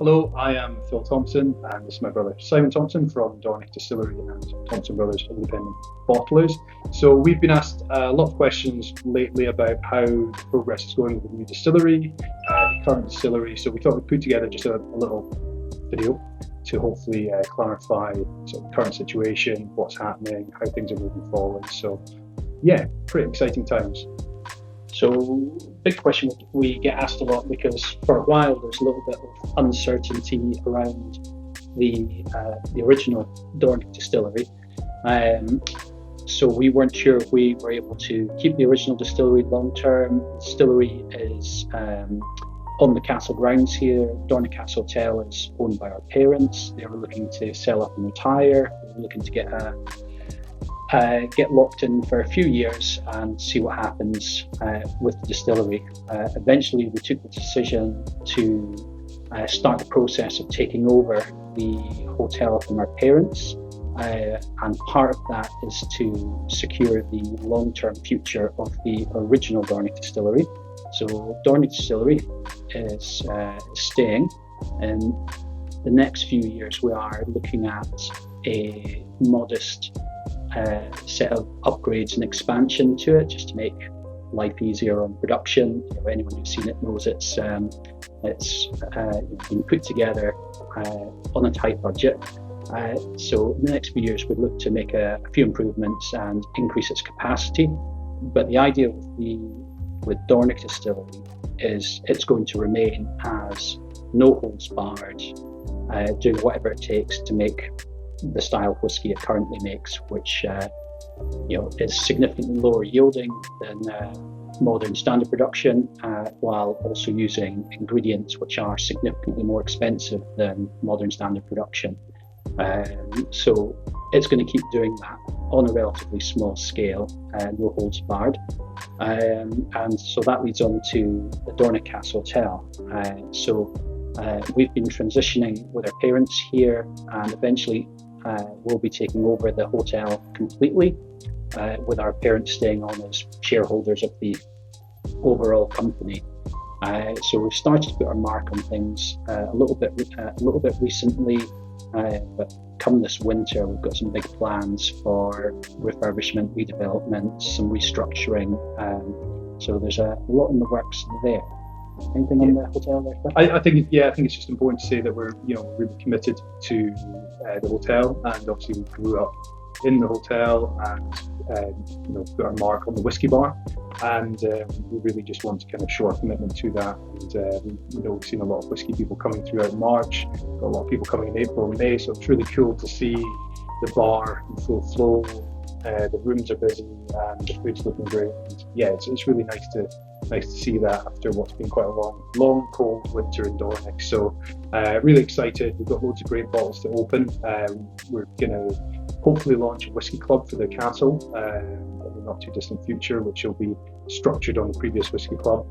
Hello, I am Phil Thompson, and this is my brother Simon Thompson from Dornoch Distillery and Thompson Brothers Independent Bottlers. So we've been asked a lot of questions lately about how the progress is going with the new distillery, the current distillery. So we thought we'd put together just a little video to hopefully clarify sort of the current situation, what's happening, how things are moving forward. So yeah, pretty exciting times. So, big question we get asked a lot because for a while there's a little bit of uncertainty around the original Dornoch Distillery. So we weren't sure if we were able to keep the original distillery long term. The distillery is on the castle grounds here. Dornoch Castle Hotel is owned by our parents. They were looking to sell up and retire. They were looking to get locked in for a few years and see what happens with the distillery. Eventually we took the decision to start the process of taking over the hotel from our parents, and part of that is to secure the long-term future of the original Dornoch Distillery. So Dornoch Distillery is staying. In the next few years we are looking at a modest set of upgrades and expansion to it, just to make life easier on production. Anyone who's seen it knows it's been put together on a tight budget. So in the next few years we'd look to make a few improvements and increase its capacity. But the idea with Dornoch Distillery is it's going to remain as no holds barred, doing whatever it takes to make the style of whiskey it currently makes, which is significantly lower yielding than modern standard production, while also using ingredients which are significantly more expensive than modern standard production. So it's going to keep doing that on a relatively small scale, no holds barred. And so that leads on to the Dornoch Castle Hotel. We've been transitioning with our parents here, and eventually we'll be taking over the hotel completely, with our parents staying on as shareholders of the overall company. So we've started to put our mark on things a little bit recently, but come this winter we've got some big plans for refurbishment, redevelopment, some restructuring. So there's a lot in the works there. Anything on the hotel there? I think it's just important to say that we're really committed to the hotel, and obviously we grew up in the hotel and put our mark on the whiskey bar, and we really just want to kind of show our commitment to that. And we've seen a lot of whiskey people coming throughout March, got a lot of people coming in April and May, so it's really cool to see the bar in full flow. The rooms are busy and the food's looking great. And it's really nice to see that after what's been quite a long cold winter in Dornoch. So really excited. We've got loads of great bottles to open. We're going to hopefully launch a whiskey club for the castle in the not too distant future, which will be structured on the previous whiskey club,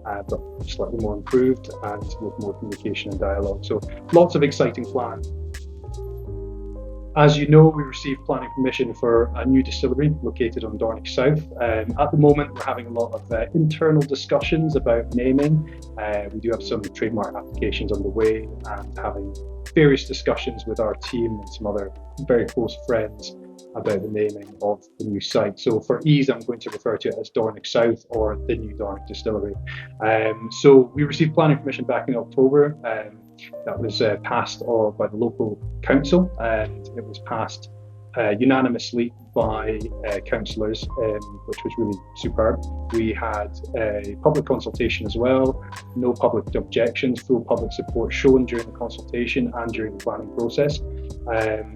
but slightly more improved and with more communication and dialogue. So lots of exciting plans. As you know, we received planning permission for a new distillery located on Dornoch South. At the moment, we're having a lot of internal discussions about naming. We do have some trademark applications underway and having various discussions with our team and some other very close friends about the naming of the new site. So for ease, I'm going to refer to it as Dornoch South or the new Dornoch Distillery. So we received planning permission back in October. That was passed by the local council, and it was passed unanimously by councillors, which was really superb. We had a public consultation as well, no public objections, full public support shown during the consultation and during the planning process.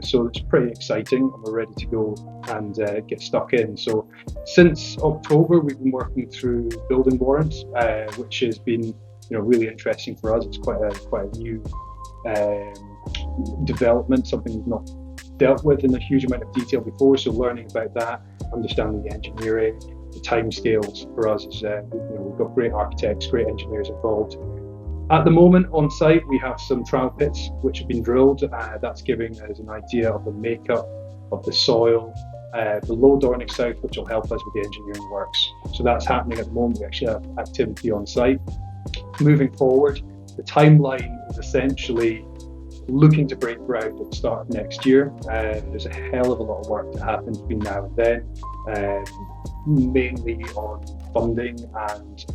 So it's pretty exciting, and we're ready to go and get stuck in. So since October, we've been working through building warrants, which has been really interesting for us. It's quite a new development, something we've not dealt with in a huge amount of detail before. So learning about that, understanding the engineering, the timescales for us is we've got great architects, great engineers involved. At the moment on site we have some trial pits which have been drilled. That's giving us an idea of the makeup of the soil below Dornoch South, which will help us with the engineering works. So that's happening at the moment. We actually have activity on site. Moving forward, the timeline is essentially looking to break ground at the start of next year. There's a hell of a lot of work to happen between now and then, mainly on funding and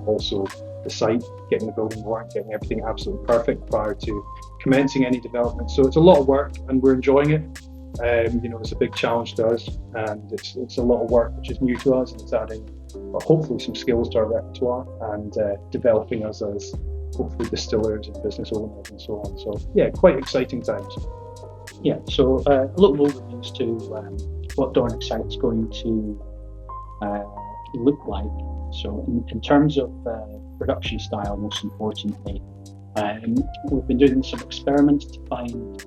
also the site, getting the building warrant, getting everything absolutely perfect prior to commencing any development. So it's a lot of work, and we're enjoying it. It's a big challenge to us, and it's a lot of work which is new to us, and it's adding hopefully some skills to our repertoire and developing us as hopefully distillers and business owners and so on. So yeah, quite exciting times. Yeah, so a little overview as to what Dornoch South is going to look like. So in terms of production style, most importantly, we've been doing some experiments to find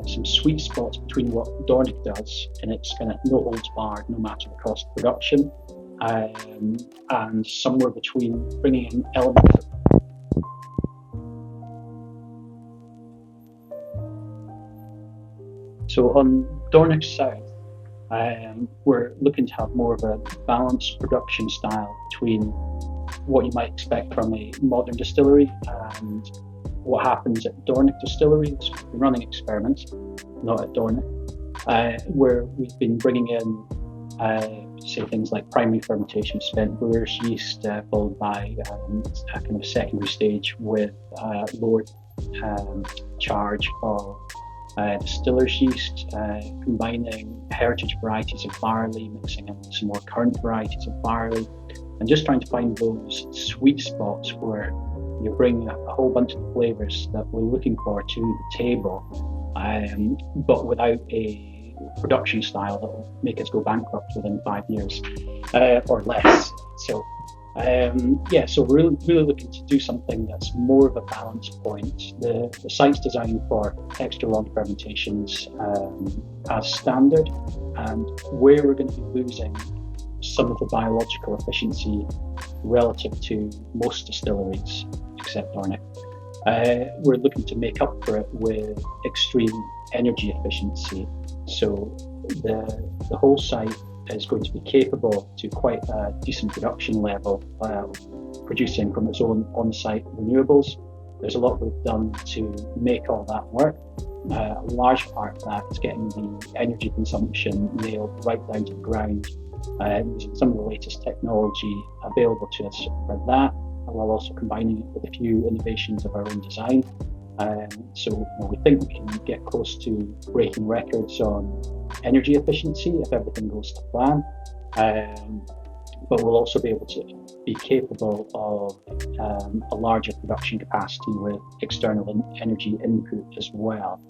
some sweet spots between what Dornoch does in its kind of no holds barred, no matter the cost of production, and somewhere between bringing in elements of So on Dornoch South, we're looking to have more of a balanced production style between what you might expect from a modern distillery and what happens at Dornoch Distillery. So we've been running experiments, not at Dornoch, where we've been bringing in, say, things like primary fermentation, spent brewers yeast, followed by a kind of secondary stage with lower charge of distiller's yeast, combining heritage varieties of barley, mixing in some more current varieties of barley, and just trying to find those sweet spots where you bring a whole bunch of the flavours that we're looking for to the table, but without a production style that will make us go bankrupt within 5 years or less. So so we're really looking to do something that's more of a balance point. The site's designed for extra long fermentations as standard, and where we're going to be losing some of the biological efficiency relative to most distilleries, except Dornoch, we're looking to make up for it with extreme energy efficiency. So the whole site is going to be capable to quite a decent production level, producing from its own on-site renewables. There's a lot we've done to make all that work. A large part of that is getting the energy consumption nailed right down to the ground, using some of the latest technology available to us for that, while also combining it with a few innovations of our own design. So we think we can get close to breaking records on energy efficiency if everything goes to plan, but we'll also be able to be capable of a larger production capacity with external energy input as well.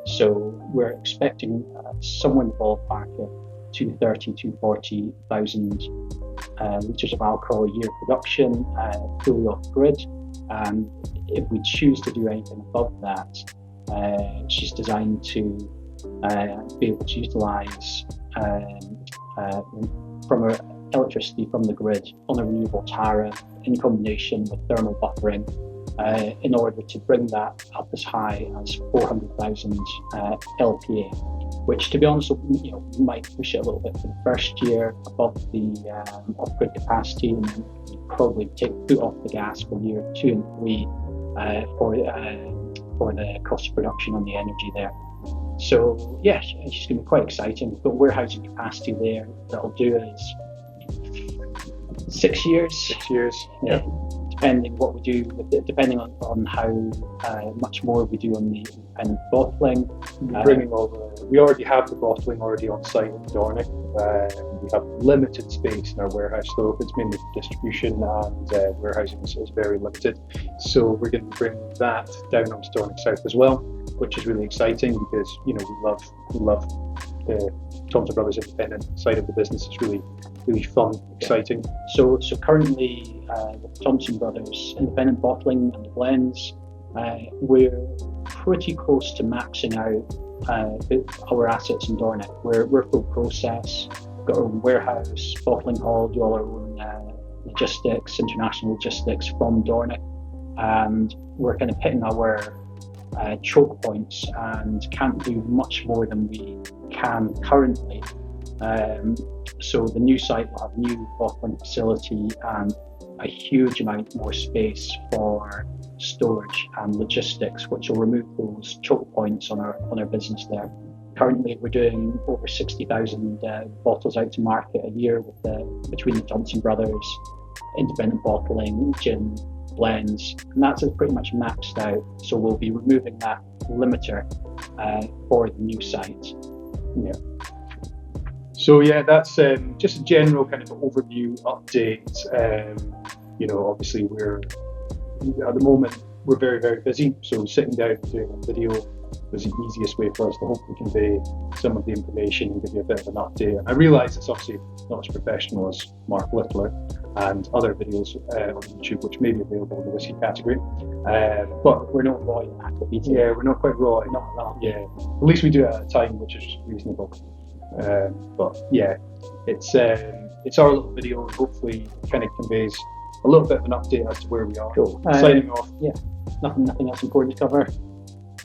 So we're expecting somewhere in the ballpark of 230,000 to 240,000 litres of alcohol a year production, fully off grid. And if we choose to do anything above that, she's designed to be able to utilise from our electricity from the grid on a renewable tariff in combination with thermal buffering, in order to bring that up as high as 400,000 LPA, which, to be honest, might push it a little bit for the first year above the off-grid capacity, and then probably take foot off the gas for year 2 and 3 for the cost of production on the energy there. So yeah, it's going to be quite exciting. We've got warehousing capacity there that'll do us 6 years. 6 years, yeah. Depending what we do, depending on how much more we do on the independent bottling. We already have the bottling already on site in Dornoch. We have limited space in our warehouse, though. It's mainly distribution, and warehousing is very limited. So we're going to bring that down onto Dornoch South as well, which is really exciting because we love the Thompson Brothers independent side of the business. It's really fun, exciting. So currently with Thompson Brothers independent bottling and the blends, we're pretty close to maxing out our assets in Dornoch. We're full process, got our own warehouse, bottling hall, do all our own logistics, international logistics from Dornoch, and we're kind of hitting our choke points and can't do much more than we can currently. So the new site will have a new bottling facility and a huge amount more space for storage and logistics, which will remove those choke points on our business there. Currently, we're doing over 60,000 bottles out to market a year with between the Johnson Brothers, independent bottling, gin, blends, and that's pretty much maxed out. So we'll be removing that limiter for the new site. Yeah. So yeah, that's just a general kind of overview update. Obviously we're at the moment we're very, very busy. So sitting down and doing a video was the easiest way for us to hopefully convey some of the information and give you a bit of an update. And I realise it's obviously not as professional as Mark Littler and other videos on YouTube, which may be available in the whiskey category. But We're not raw in aquavit. yeah, we're not quite raw. Not at all. Yeah, at least we do it at a time which is reasonable. But yeah, it's our little video, and hopefully it kind of conveys a little bit of an update as to where we are. Cool. Signing off. Yeah, nothing else important to cover.